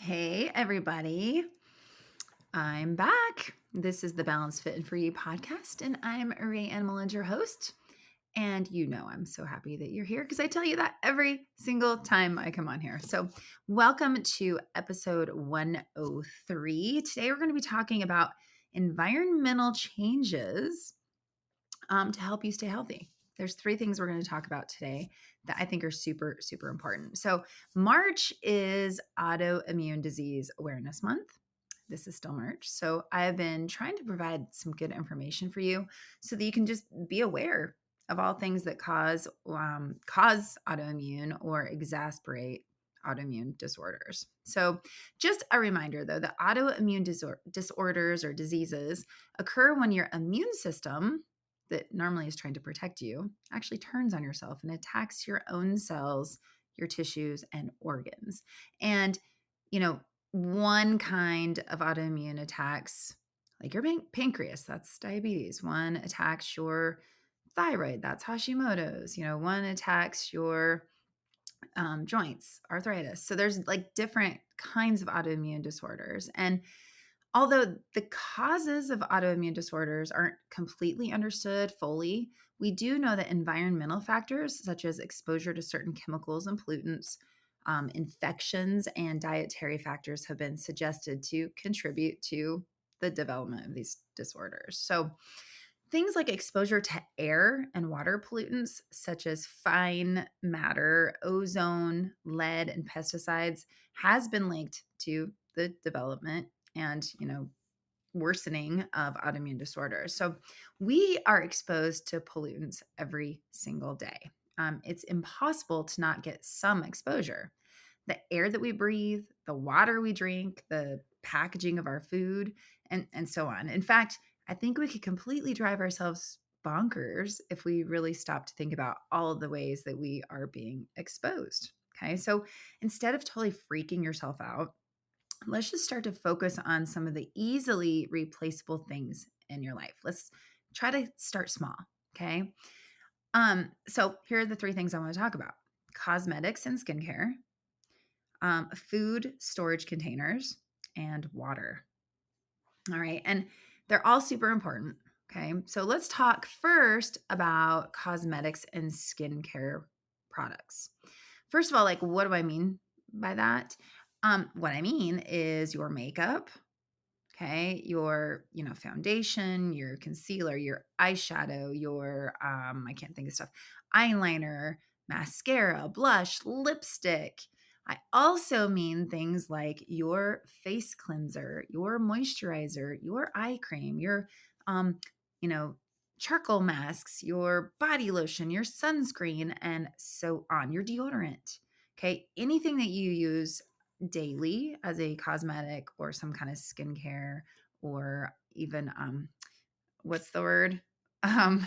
Hey, everybody. I'm back. This is the Balance Fit and Free podcast, and I'm Ray Ann Mullins, your host. And I'm so happy that you're here because I tell you that every single time I come on here. So, welcome to episode 103. Today, we're going to be talking about environmental changes to help you stay healthy. There's three things we're going to talk about today that I think are super, super important. So, March is Autoimmune Disease Awareness Month. This is still March. So, I have been trying to provide some good information for you so that you can just be aware of all things that cause autoimmune or exacerbate autoimmune disorders. So, just a reminder though, that autoimmune disorders or diseases occur when your immune system that normally is trying to protect you actually turns on yourself and attacks your own cells, your tissues, and organs. And, one kind of autoimmune attacks, like your pancreas, that's diabetes. One attacks your thyroid, that's Hashimoto's. One attacks your joints, arthritis. So there's like different kinds of autoimmune disorders. And although the causes of autoimmune disorders aren't completely understood fully, we do know that environmental factors such as exposure to certain chemicals and pollutants, infections, and dietary factors have been suggested to contribute to the development of these disorders. So, things like exposure to air and water pollutants, such as fine matter, ozone, lead, and pesticides, has been linked to the development and, worsening of autoimmune disorders. So we are exposed to pollutants every single day. It's impossible to not get some exposure. The air that we breathe, the water we drink, the packaging of our food, and so on. In fact, I think we could completely drive ourselves bonkers if we really stop to think about all of the ways that we are being exposed. Okay. So instead of totally freaking yourself out, let's just start to focus on some of the easily replaceable things in your life. Let's try to start small. Okay. So here are the three things I want to talk about: cosmetics and skincare, food storage containers, and water. All right. And they're all super important. Okay. So let's talk first about cosmetics and skincare products. First of all, like, what do I mean by that? What I mean is your makeup, okay, your, foundation, your concealer, your eyeshadow, your, I can't think of stuff, eyeliner, mascara, blush, lipstick. I also mean things like your face cleanser, your moisturizer, your eye cream, your, you know, charcoal masks, your body lotion, your sunscreen, and so on, your deodorant. Okay. Anything that you use daily as a cosmetic or some kind of skincare or even what's the word? Um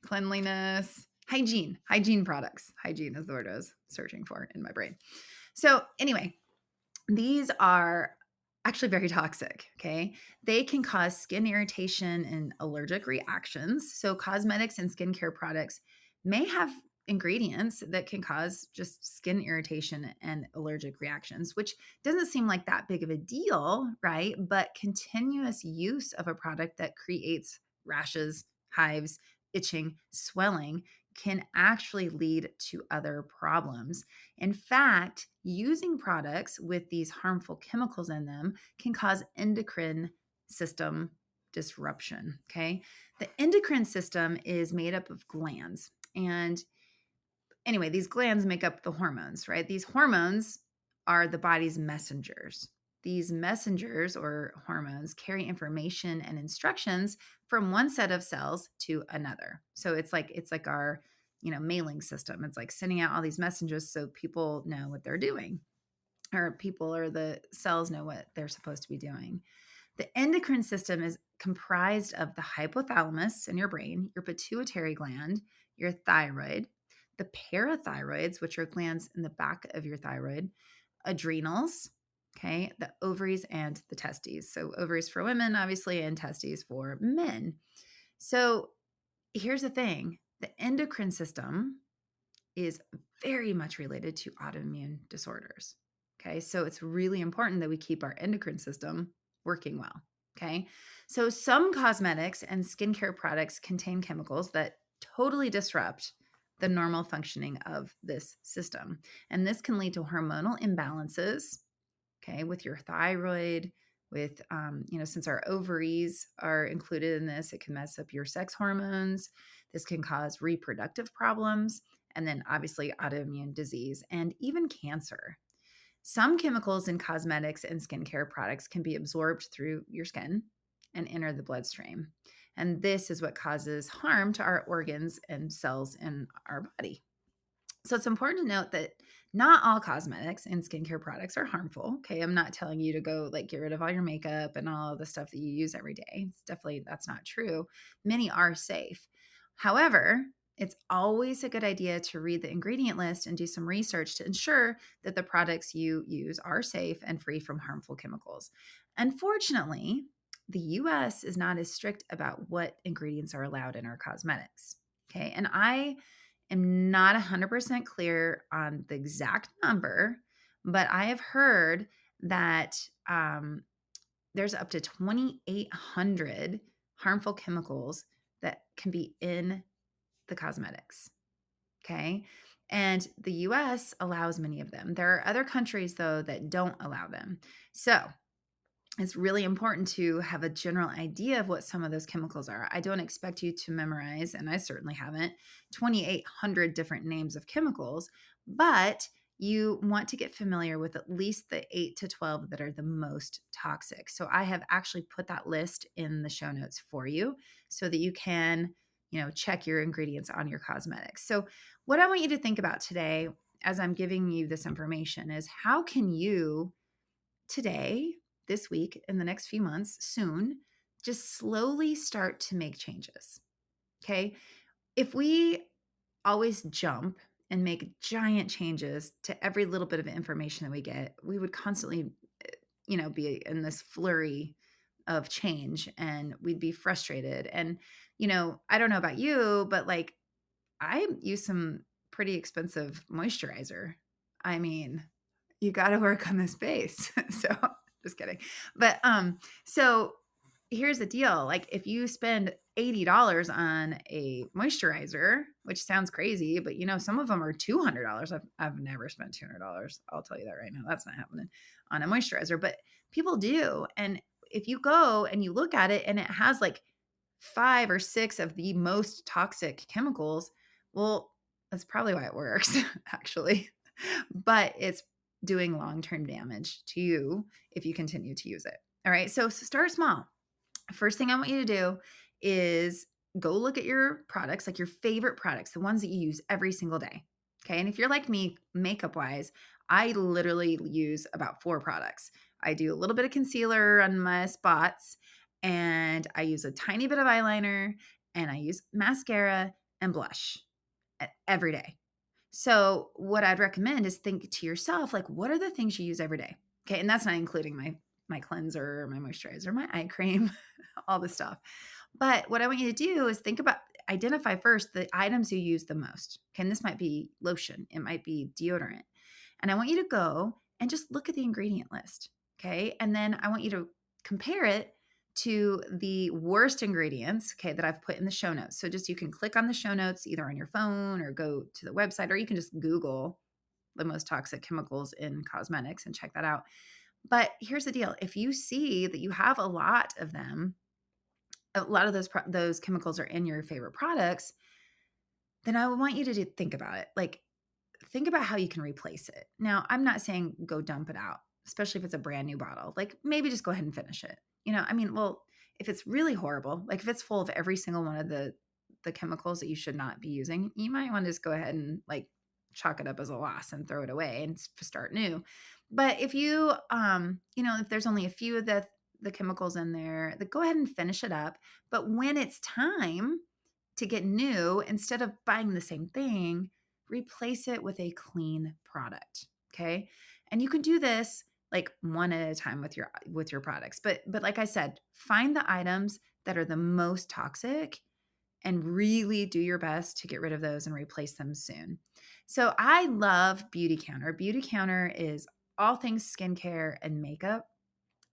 cleanliness, hygiene products. Hygiene is the word I was searching for in my brain. So anyway, these are actually very toxic, okay? They can cause skin irritation and allergic reactions. So, cosmetics and skincare products may have ingredients that can cause just skin irritation and allergic reactions, which doesn't seem like that big of a deal, right? But continuous use of a product that creates rashes, hives, itching, swelling can actually lead to other problems. In fact, using products with these harmful chemicals in them can cause endocrine system disruption. Okay. The endocrine system is made up of glands. And anyway, these glands make up the hormones, right? These hormones are the body's messengers. These messengers or hormones carry information and instructions from one set of cells to another. So it's like our, mailing system. It's like sending out all these messages so people know what they're doing, or people or the cells know what they're supposed to be doing. The endocrine system is comprised of the hypothalamus in your brain, your pituitary gland, your thyroid, the parathyroids, which are glands in the back of your thyroid, adrenals, okay, the ovaries, and the testes. So, ovaries for women, obviously, and testes for men. So, here's the thing: the endocrine system is very much related to autoimmune disorders. Okay. So it's really important that we keep our endocrine system working well. Okay. So some cosmetics and skincare products contain chemicals that totally disrupt the normal functioning of this system. And this can lead to hormonal imbalances, okay, with your thyroid, with, since our ovaries are included in this, it can mess up your sex hormones. This can cause reproductive problems, and then obviously autoimmune disease and even cancer. Some chemicals in cosmetics and skincare products can be absorbed through your skin and enter the bloodstream. And this is what causes harm to our organs and cells in our body. So it's important to note that not all cosmetics and skincare products are harmful. Okay. I'm not telling you to go like get rid of all your makeup and all the stuff that you use every day. It's definitely, that's not true. Many are safe. However, it's always a good idea to read the ingredient list and do some research to ensure that the products you use are safe and free from harmful chemicals. Unfortunately, the US is not as strict about what ingredients are allowed in our cosmetics. Okay. And I am not 100% clear on the exact number, but I have heard that there's up to 2,800 harmful chemicals that can be in the cosmetics. Okay. And the US allows many of them. There are other countries, though, that don't allow them. So it's really important to have a general idea of what some of those chemicals are. I don't expect you to memorize, and I certainly haven't, 2,800 different names of chemicals, but you want to get familiar with at least the 8 to 12 that are the most toxic. So I have actually put that list in the show notes for you so that you can, check your ingredients on your cosmetics. So what I want you to think about today as I'm giving you this information is how can you today, this week, in the next few months, soon, just slowly start to make changes. Okay. If we always jump and make giant changes to every little bit of information that we get, we would constantly, be in this flurry of change and we'd be frustrated. And, I don't know about you, but like I use some pretty expensive moisturizer. I mean, you got to work on this base. So just kidding. But so here's the deal. Like if you spend $80 on a moisturizer, which sounds crazy, but some of them are $200. I've never spent $200. I'll tell you that right now. That's not happening on a moisturizer, but people do. And if you go and you look at it and it has like 5 or 6 of the most toxic chemicals, well, that's probably why it works, actually. But it's doing long-term damage to you if you continue to use it. All right. So start small. First thing I want you to do is go look at your products, like your favorite products, the ones that you use every single day. Okay. And if you're like me, makeup wise, I literally use about 4 products. I do a little bit of concealer on my spots, and I use a tiny bit of eyeliner, and I use mascara and blush every day. So, what I'd recommend is think to yourself, like, what are the things you use every day? Okay. And that's not including my cleanser, my moisturizer, my eye cream, all the stuff. But what I want you to do is identify first the items you use the most. Okay. And this might be lotion, it might be deodorant. And I want you to go and just look at the ingredient list. Okay. And then I want you to compare it to the worst ingredients, okay, that I've put in the show notes. So just you can click on the show notes either on your phone or go to the website, or you can just Google the most toxic chemicals in cosmetics and check that out. But here's the deal. If you see that you have a lot of them, a lot of those chemicals are in your favorite products, then I want you to think about it. Like think about how you can replace it. Now, I'm not saying go dump it out, especially if it's a brand new bottle. Like maybe just go ahead and finish it. Well, if it's really horrible, like if it's full of every single one of the chemicals that you should not be using, you might want to just go ahead and like chalk it up as a loss and throw it away and start new. But if you if there's only a few of the chemicals in there, then go ahead and finish it up. But when it's time to get new, instead of buying the same thing, replace it with a clean product. Okay. And you can do this like one at a time with your products. But like I said, find the items that are the most toxic and really do your best to get rid of those and replace them soon. So I love Beauty Counter. Beauty Counter is all things skincare and makeup.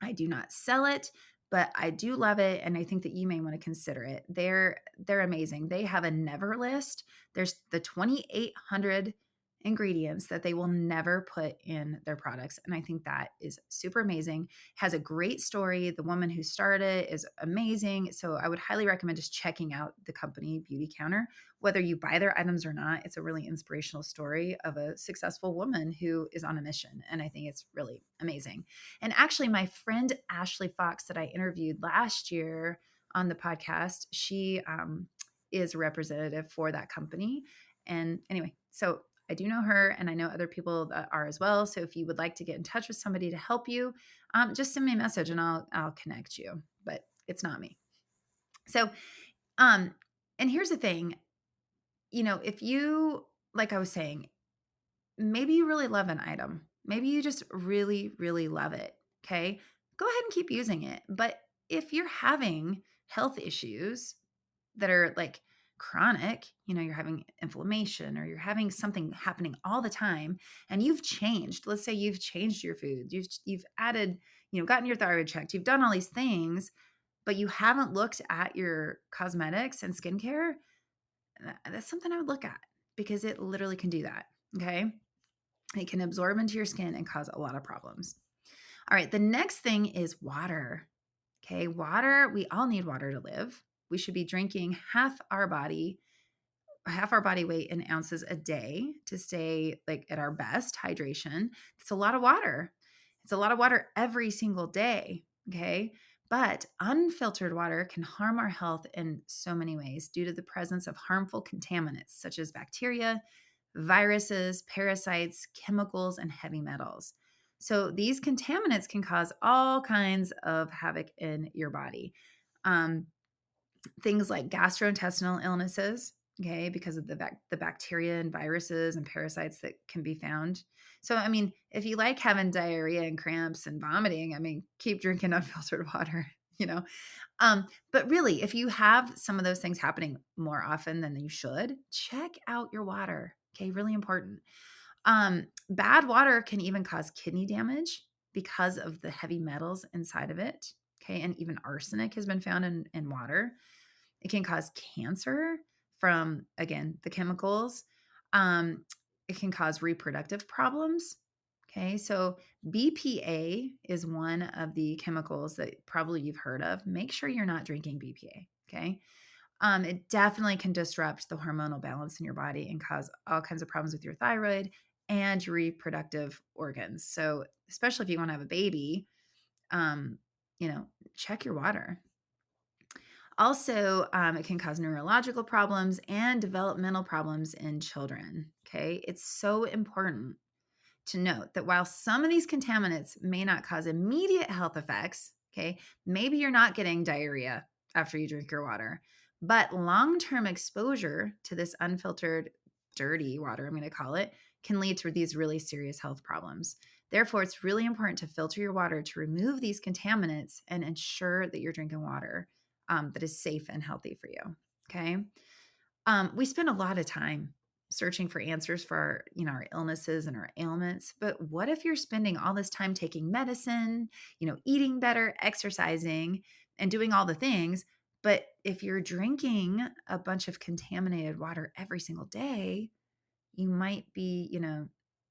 I do not sell it, but I do love it, and I think that you may want to consider it. They're amazing. They have a never list. There's the 2,800 ingredients that they will never put in their products, and I think that is super amazing. Has a great story. The woman who started it is amazing. So I would highly recommend just checking out the company Beauty Counter. Whether you buy their items or not, it's a really inspirational story of a successful woman who is on a mission, and I think it's really amazing. And actually, my friend Ashley Fox, that I interviewed last year on the podcast, she is a representative for that company. And anyway, so I do know her, and I know other people that are as well. So if you would like to get in touch with somebody to help you, just send me a message and I'll connect you. But it's not me. So, um, and here's the thing, if you, like I was saying, maybe you really love an item. Maybe you just really, really love it. Okay. Go ahead and keep using it. But if you're having health issues that are like chronic, you're having inflammation or you're having something happening all the time and you've changed, let's say you've changed your food, you've added, gotten your thyroid checked, you've done all these things, but you haven't looked at your cosmetics and skincare, that's something I would look at because it literally can do that. Okay. It can absorb into your skin and cause a lot of problems. All right, the next thing is water. Okay, water, we all need water to live. We should be drinking half our body weight in ounces a day to stay like at our best hydration. It's a lot of water. It's a lot of water every single day. Okay. But unfiltered water can harm our health in so many ways due to the presence of harmful contaminants such as bacteria, viruses, parasites, chemicals, and heavy metals. So these contaminants can cause all kinds of havoc in your body. Um, Things like gastrointestinal illnesses, okay, because of the bacteria and viruses and parasites that can be found. So, I mean, if you like having diarrhea and cramps and vomiting, I mean, keep drinking unfiltered water, you know. But really, if you have some of those things happening more often than you should, check out your water. Okay, really important. Bad water can even cause kidney damage because of the heavy metals inside of it. Okay, and even arsenic has been found in water. It can cause cancer from, again, the chemicals. Um, it can cause reproductive problems. Okay, so BPA is one of the chemicals that probably you've heard of. Make sure you're not drinking BPA. Okay. It definitely can disrupt the hormonal balance in your body and cause all kinds of problems with your thyroid and your reproductive organs. So, especially if you want to have a baby, um, check your water. Also, it can cause neurological problems and developmental problems in children. Okay. It's so important to note that while some of these contaminants may not cause immediate health effects, okay, maybe you're not getting diarrhea after you drink your water, but long term exposure to this unfiltered, dirty water, I'm going to call it, can lead to these really serious health problems. Therefore, it's really important to filter your water to remove these contaminants and ensure that you're drinking water that is safe and healthy for you. Okay. We spend a lot of time searching for answers for our illnesses and our ailments. But what if you're spending all this time taking medicine, eating better, exercising, and doing all the things? But if you're drinking a bunch of contaminated water every single day, you might be,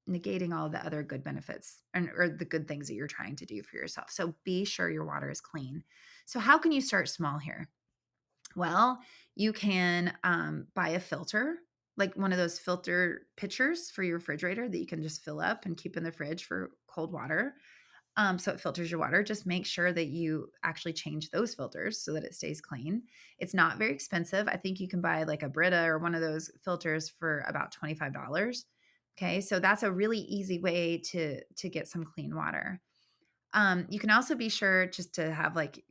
negating all the other good benefits or the good things that you're trying to do for yourself. So be sure your water is clean. So how can you start small here? Well, you can buy a filter, like one of those filter pitchers for your refrigerator that you can just fill up and keep in the fridge for cold water. So it filters your water. Just make sure that you actually change those filters so that it stays clean. It's not very expensive. I think you can buy like a Brita or one of those filters for about $25. Okay, so that's a really easy way to get some clean water. You can also be sure just to have like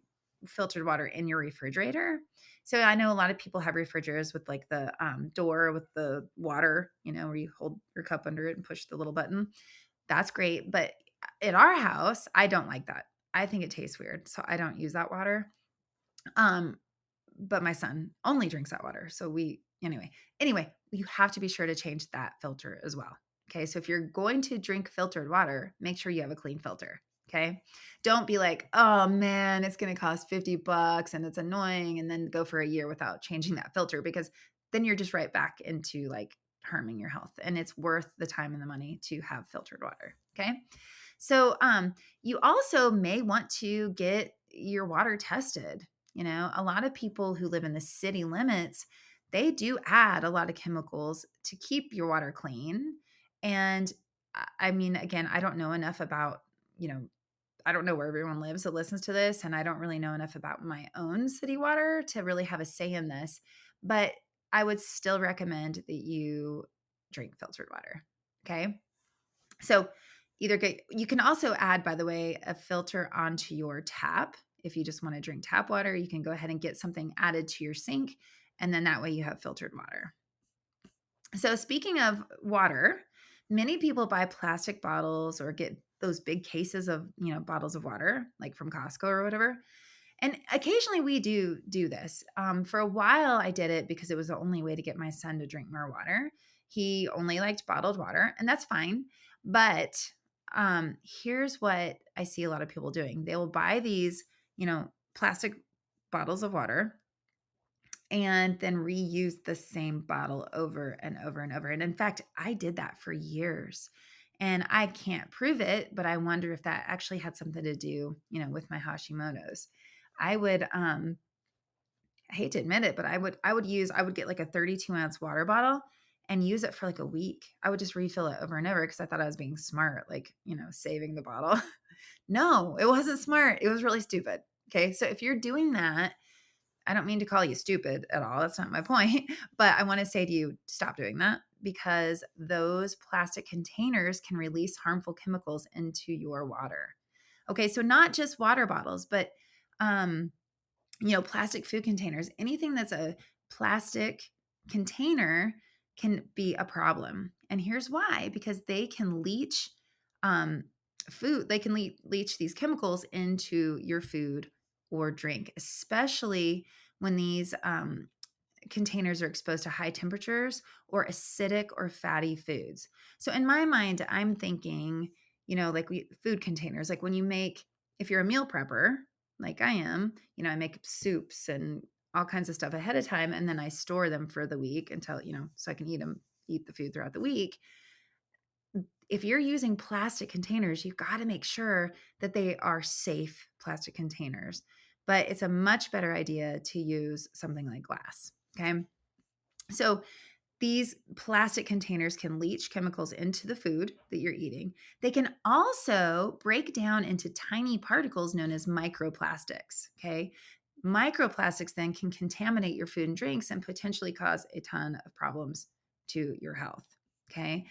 filtered water in your refrigerator. So I know a lot of people have refrigerators with like the door with the water, where you hold your cup under it and push the little button. That's great. But at our house, I don't like that. I think it tastes weird. So I don't use that water. Um, but my son only drinks that water. So anyway, you have to be sure to change that filter as well. Okay. So if you're going to drink filtered water, make sure you have a clean filter. Okay. Don't be like, oh man, it's going to cost $50 and it's annoying. And then go for a year without changing that filter, because then you're just right back into like harming your health. And it's worth the time and the money to have filtered water. Okay. So you also may want to get your water tested. A lot of people who live in the city limits, they do add a lot of chemicals to keep your water clean. And I mean, again, I don't know enough about, you know, I don't know where everyone lives that listens to this. And I don't really know enough about my own city water to really have a say in this. But I would still recommend that you drink filtered water. Okay. So you can also add, by the way, a filter onto your tap. If you just want to drink tap water, you can go ahead and get something added to your sink. And then that way you have filtered water. So speaking of water, many people buy plastic bottles or get those big cases of, bottles of water, like from Costco or whatever. And occasionally we do this. For a while, I did it because it was the only way to get my son to drink more water. He only liked bottled water, and that's fine. But here's what I see a lot of people doing: they will buy these, plastic bottles of water and then reuse the same bottle over and over and over. And in fact, I did that for years. And I can't prove it, but I wonder if that actually had something to do, with my Hashimoto's. I would I hate to admit it, but I would get like a 32-ounce water bottle and use it for like a week. I would just refill it over and over because I thought I was being smart, like, saving the bottle. No, it wasn't smart. It was really stupid. Okay. So if you're doing that, I don't mean to call you stupid at all. That's not my point. But I want to say to you, stop doing that, because those plastic containers can release harmful chemicals into your water. Okay. So not just water bottles, but, um, plastic food containers, anything that's a plastic container can be a problem. And here's why: because they can leach um, food, they can leach these chemicals into your food or drink, especially when these containers are exposed to high temperatures or acidic or fatty foods. So in my mind, I'm thinking, like food containers, like when if you're a meal prepper, like I am, I make soups and all kinds of stuff ahead of time. And then I store them for the week until, so I can eat the food throughout the week. If you're using plastic containers, you've got to make sure that they are safe plastic containers. But it's a much better idea to use something like glass. Okay. So these plastic containers can leach chemicals into the food that you're eating. They can also break down into tiny particles known as microplastics. Okay. Microplastics then can contaminate your food and drinks and potentially cause a ton of problems to your health. Okay.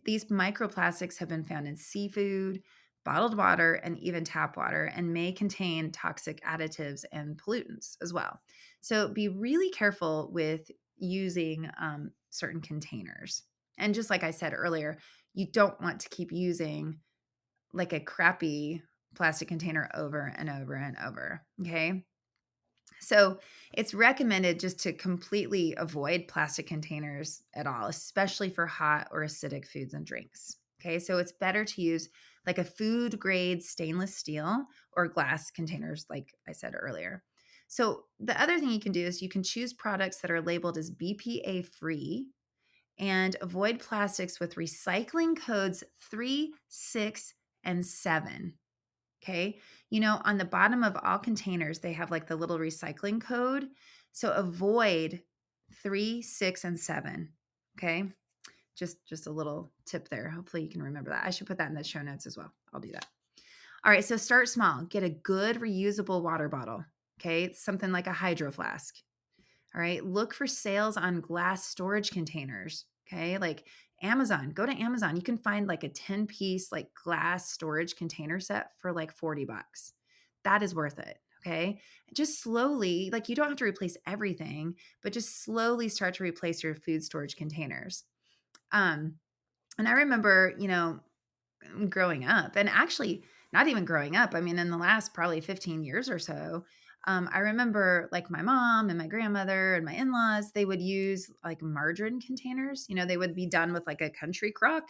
These microplastics have been found in seafood, bottled water, and even tap water, and may contain toxic additives and pollutants as well. So be really careful with using certain containers. And just like I said earlier, you don't want to keep using like a crappy plastic container over and over and over. Okay. So it's recommended just to completely avoid plastic containers at all, especially for hot or acidic foods and drinks. Okay. So it's better to use like a food grade stainless steel or glass containers, like I said earlier. So the other thing you can do is you can choose products that are labeled as BPA free and avoid plastics with recycling codes 3, 6, and 7. Okay. On the bottom of all containers, they have like the little recycling code. So avoid 3, 6, and 7. Okay. Just a little tip there. Hopefully you can remember that. I should put that in the show notes as well. I'll do that. All right. So start small. Get a good reusable water bottle. Okay. It's something like a hydro flask. All right. Look for sales on glass storage containers. Okay. Like Amazon, go to Amazon. You can find like a 10-piece like glass storage container set for like $40. That is worth it. Okay. Just slowly, like you don't have to replace everything, but just slowly start to replace your food storage containers. And I remember, growing up, and actually not even growing up, I mean, in the last probably 15 years or so, I remember like my mom and my grandmother and my in-laws, they would use like margarine containers. They would be done with like a country crock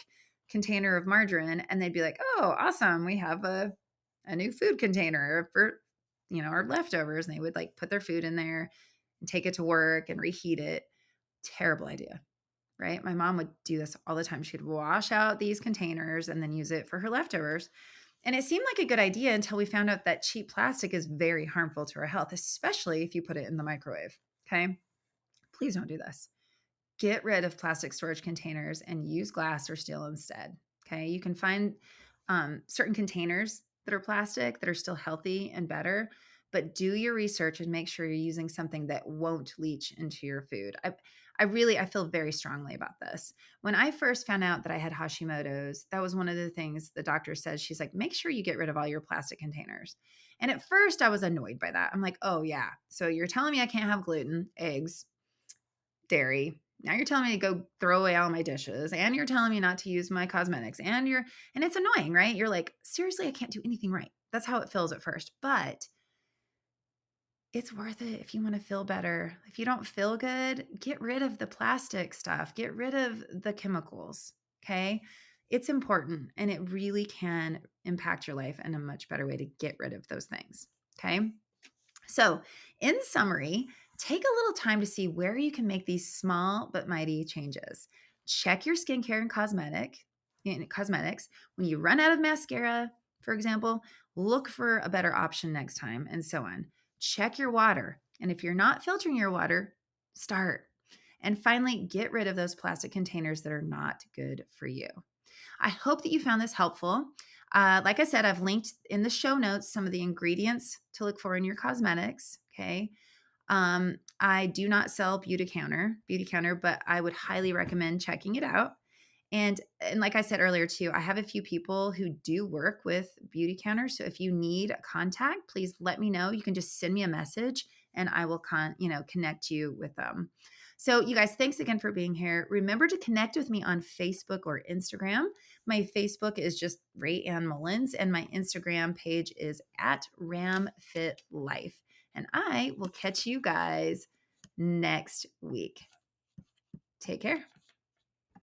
container of margarine, and they'd be like, "Oh, awesome. We have a new food container for, our leftovers." And they would like put their food in there and take it to work and reheat it. Terrible idea, right? My mom would do this all the time. She'd wash out these containers and then use it for her leftovers. And it seemed like a good idea until we found out that cheap plastic is very harmful to our health, especially if you put it in the microwave. Okay. Please don't do this. Get rid of plastic storage containers and use glass or steel instead. Okay. You can find certain containers that are plastic that are still healthy and better, but do your research and make sure you're using something that won't leach into your food. I feel very strongly about this. When I first found out that I had Hashimoto's, that was one of the things the doctor said. She's like, make sure you get rid of all your plastic containers. And at first I was annoyed by that. I'm like, oh yeah. So you're telling me I can't have gluten, eggs, dairy. Now you're telling me to go throw away all my dishes, and you're telling me not to use my cosmetics, and it's annoying, right? You're like, seriously, I can't do anything right. That's how it feels at first, but it's worth it if you want to feel better. If you don't feel good, get rid of the plastic stuff, get rid of the chemicals. Okay. It's important, and it really can impact your life in a much better way to get rid of those things. Okay. So, in summary, take a little time to see where you can make these small but mighty changes. Check your skincare and cosmetics. When you run out of mascara, for example, look for a better option next time, and so on. Check your water. And if you're not filtering your water, start. And finally, get rid of those plastic containers that are not good for you. I hope that you found this helpful. Like I said, I've linked in the show notes some of the ingredients to look for in your cosmetics. Okay. I do not sell Beauty Counter, but I would highly recommend checking it out. And like I said earlier too, I have a few people who do work with Beauty Counter. So if you need a contact, please let me know. You can just send me a message and I will connect you with them. So you guys, thanks again for being here. Remember to connect with me on Facebook or Instagram. My Facebook is just Ray Ann Mullins, and my Instagram page is at RamFitLife. And I will catch you guys next week. Take care.